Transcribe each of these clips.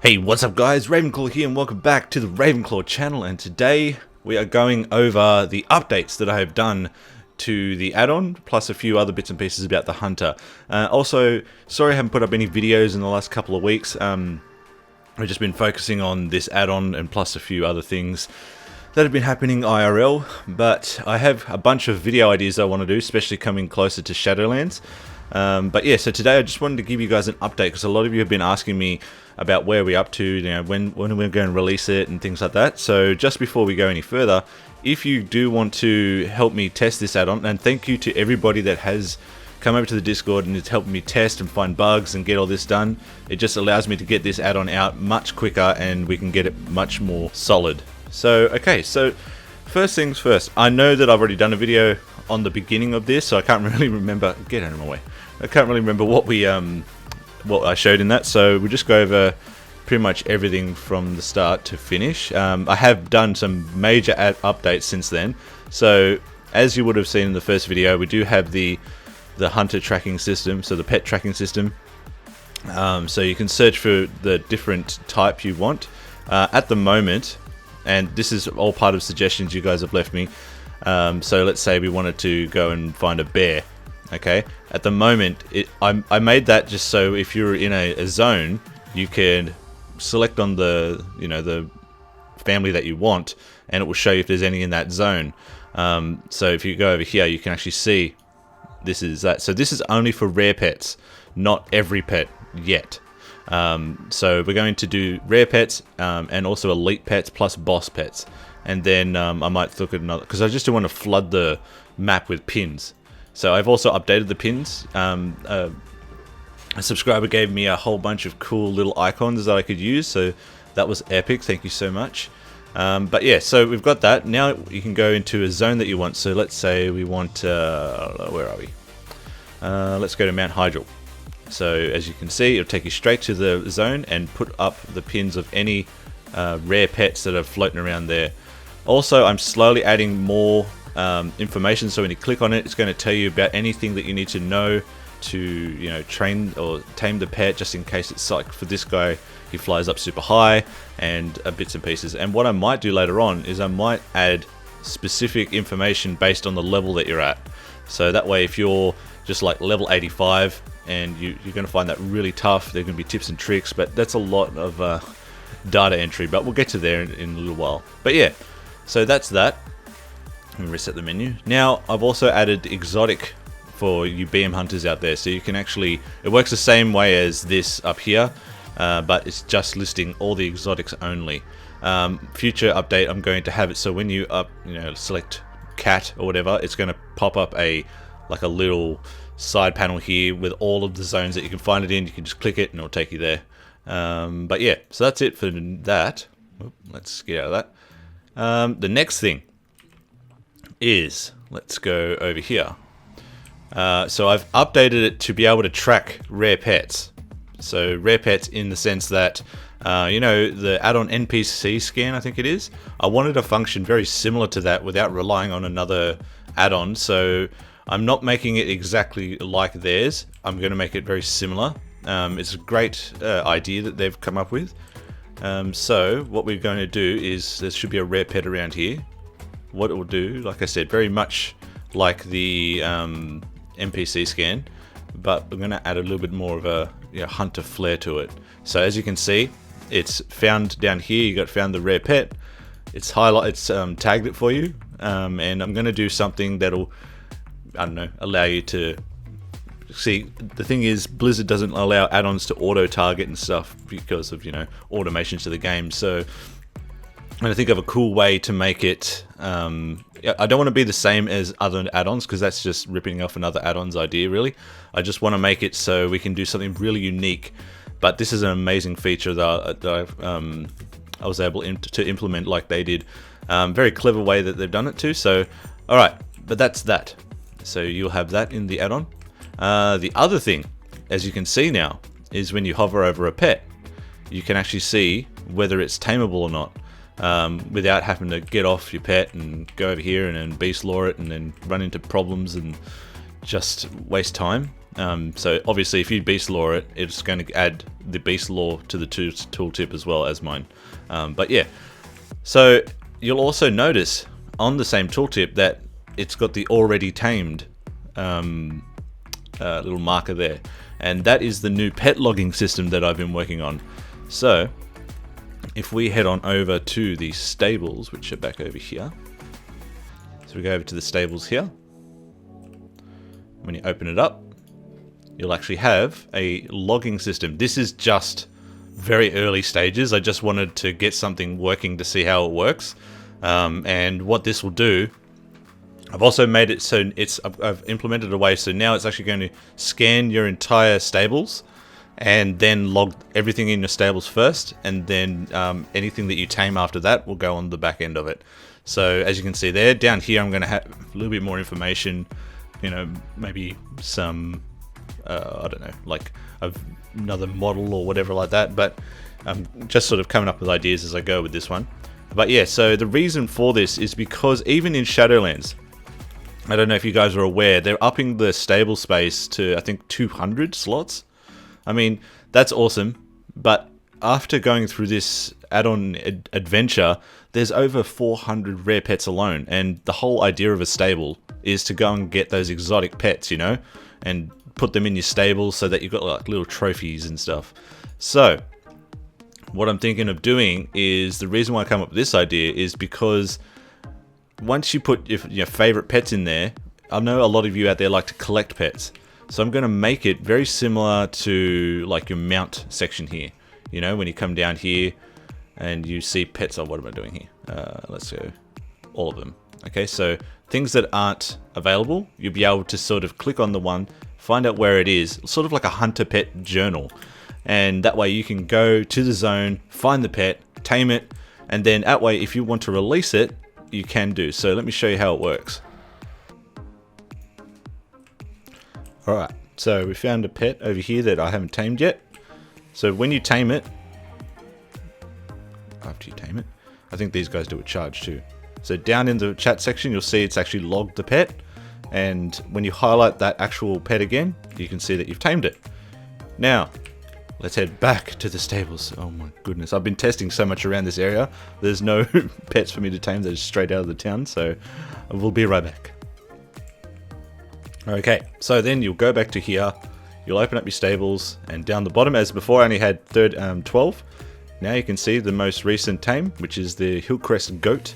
Hey, what's up guys, Ravenclaw here and welcome back to the Ravenclaw channel, and today we are going over the updates that I have done to the add-on, plus a few other bits and pieces about the Hunter. Also, sorry I haven't put up any videos in the last couple of weeks. I've just been focusing on this add-on and plus a few other things that have been happening IRL, but I have a bunch of video ideas I want to do, especially coming closer to Shadowlands. But yeah, so today I just wanted to give you guys an update because a lot of you have been asking me about where we're up to, you know, when we're going to release it and things like that. So just before we go any further, if you do want to help me test this add-on, and thank you to everybody that has come over to the Discord and is helping me test and find bugs and get all this done. It just allows me to get this add-on out much quicker and we can get it much more solid. So okay, so first things first, I know that I've already done a video on the beginning of this, so I can't really remember. Get out of my way. I can't really remember what I showed in that, so we'll just go over pretty much everything from the start to finish. I have done some major updates since then. So as you would have seen in the first video, we do have the hunter tracking system, so the pet tracking system. So you can search for the different type you want. At the moment, and this is all part of suggestions you guys have left me. So let's say we wanted to go and find a bear. Okay, at the moment, I made that just so if you're in a zone, you can select on the the family that you want, and it will show you if there's any in that zone. So if you go over here, you can actually see this is that. So this is only for rare pets, not every pet yet. So we're going to do rare pets and also elite pets plus boss pets, and then I might look at another because I just don't want to flood the map with pins. So I've also updated the pins. A subscriber gave me a whole bunch of cool little icons that I could use, so that was epic. Thank you so much. But yeah, so we've got that. Now you can go into a zone that you want. So let's say we want, where are we? Let's go to Mount Hydril. So as you can see, it'll take you straight to the zone and put up the pins of any rare pets that are floating around there. Also, I'm slowly adding more information, so when you click on it, it's going to tell you about anything that you need to know to train or tame the pet, just in case it's like for this guy, he flies up super high, and bits and pieces. And what I might do later on is I might add specific information based on the level that you're at. So that way, if you're just like level 85 and you're going to find that really tough, there are going to be tips and tricks, but that's a lot of data entry, but we'll get to there in a little while. But yeah, so that's that. Let me reset the menu. Now I've also added exotic for you BM hunters out there, so you can actually, it works the same way as this up here, but it's just listing all the exotics only. Future update, I'm going to have it so when you select cat or whatever, it's going to pop up like a little side panel here with all of the zones that you can find it in. You can just click it and it'll take you there. But yeah, so that's it for that. Let's get out of that. The next thing is, let's go over here. So I've updated it to be able to track rare pets. So rare pets in the sense that, the add-on NPC scan, I think it is. I wanted a function very similar to that without relying on another add-on. So I'm not making it exactly like theirs. I'm going to make it very similar. It's a great idea that they've come up with. So what we're going to do is, there should be a rare pet around here. What it will do, like I said, very much like the NPC scan, but we're going to add a little bit more of a hunter flair to it. So as you can see, it's found down here. You got found the rare pet. It's tagged it for you, and I'm going to do something that'll, I don't know, allow you to see. The thing is, Blizzard doesn't allow add-ons to auto target and stuff because of automations to the game. So I'm going to think of a cool way to make it. I don't want to be the same as other add-ons because that's just ripping off another add-on's idea, really. I just want to make it so we can do something really unique. But this is an amazing feature that I was able to implement like they did. Very clever way that they've done it too. So, alright, but that's that. So you'll have that in the add-on. The other thing, as you can see now, is when you hover over a pet, you can actually see whether it's tameable or not. Without having to get off your pet and go over here and then beast lore it and then run into problems and just waste time. So obviously if you beast law it, it's going to add the beast law to the tooltip as well as mine. But yeah, so you'll also notice on the same tooltip that it's got the already tamed little marker there, and that is the new pet logging system that I've been working on. So if we head on over to the stables, which are back over here, so we go over to the stables here. When you open it up, you'll actually have a logging system. This is just very early stages. I just wanted to get something working to see how it works. And what this will do, I've also made it so I've implemented a way so now it's actually going to scan your entire stables and then log everything in your stables first, and then anything that you tame after that will go on the back end of it. So as you can see there, down here I'm going to have a little bit more information, you know, maybe some, I don't know, like another model or whatever like that, but I'm just sort of coming up with ideas as I go with this one. But yeah, so the reason for this is because even in Shadowlands, I don't know if you guys are aware, they're upping the stable space to, I think, 200 slots. I mean, that's awesome, but after going through this add-on adventure, there's over 400 rare pets alone, and the whole idea of a stable is to go and get those exotic pets, you know, and put them in your stable so that you've got like little trophies and stuff. So what I'm thinking of doing is, the reason why I come up with this idea is because once you put your favorite pets in there, I know a lot of you out there like to collect pets. So I'm going to make it very similar to like your mount section here. You know, when you come down here and you see pets. Oh, what am I doing here? Let's go all of them. Okay, so things that aren't available, you'll be able to sort of click on the one, find out where it is, sort of like a hunter pet journal. And that way you can go to the zone, find the pet, tame it, and then that way if you want to release it, you can do. So let me show you how it works. Alright, so we found a pet over here that I haven't tamed yet. So when you tame it, after you tame it, I think these guys do a charge too. So down in the chat section, you'll see it's actually logged the pet. And when you highlight that actual pet again, you can see that you've tamed it. Now, let's head back to the stables. Oh my goodness, I've been testing so much around this area. There's no pets for me to tame that are straight out of the town, so we'll be right back. Okay, so then you'll go back to here, you'll open up your stables, and down the bottom, as before I only had 12, now you can see the most recent tame, which is the Hillcrest goat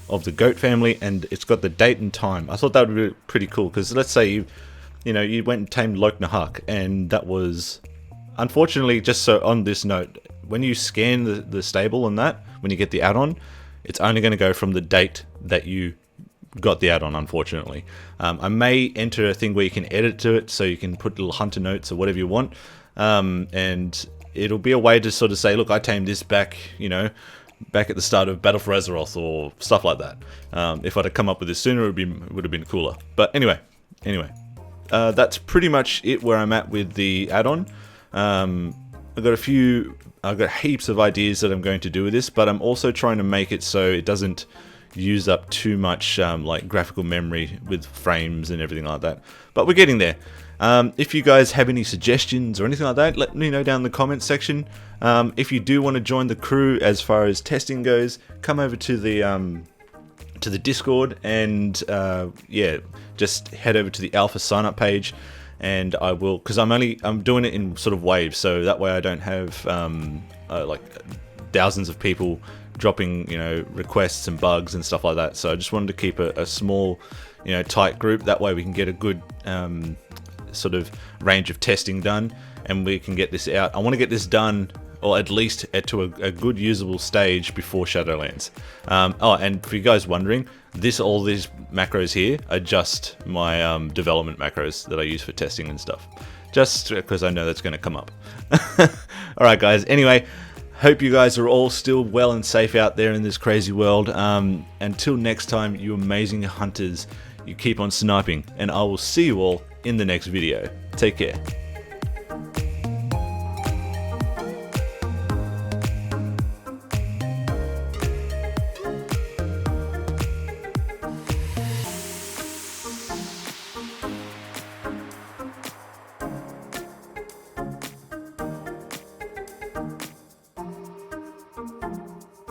of the goat family, and it's got the date and time. I thought that would be pretty cool, because let's say you went and tamed Loknahak, and that was, unfortunately, just so on this note, when you scan the stable and that, when you get the add-on, it's only going to go from the date that you got the add-on, unfortunately. I may enter a thing where you can edit to it, so you can put little hunter notes or whatever you want, and it'll be a way to sort of say, look, I tamed this back, back at the start of Battle for Azeroth or stuff like that. If I'd have come up with this sooner, it would have been cooler. But anyway, that's pretty much it where I'm at with the add-on. I've got heaps of ideas that I'm going to do with this, but I'm also trying to make it so it doesn't use up too much like graphical memory with frames and everything like that. But we're getting there. If you guys have any suggestions or anything like that, let me know down in the comments section. If you do want to join the crew as far as testing goes, come over to the Discord, and yeah, just head over to the alpha sign up page, and I will, because I'm doing it in sort of waves, so that way I don't have like thousands of people dropping requests and bugs and stuff like that. So I just wanted to keep a small tight group, that way we can get a good sort of range of testing done, and we can get this out. I want to get this done, or at least to a good usable stage before Shadowlands. Oh, and for you guys wondering, all these macros here are just my development macros that I use for testing and stuff, just because I know that's going to come up. Alright guys, anyway, hope you guys are all still well and safe out there in this crazy world. Until next time, you amazing hunters, you keep on sniping, and I will see you all in the next video. Take care.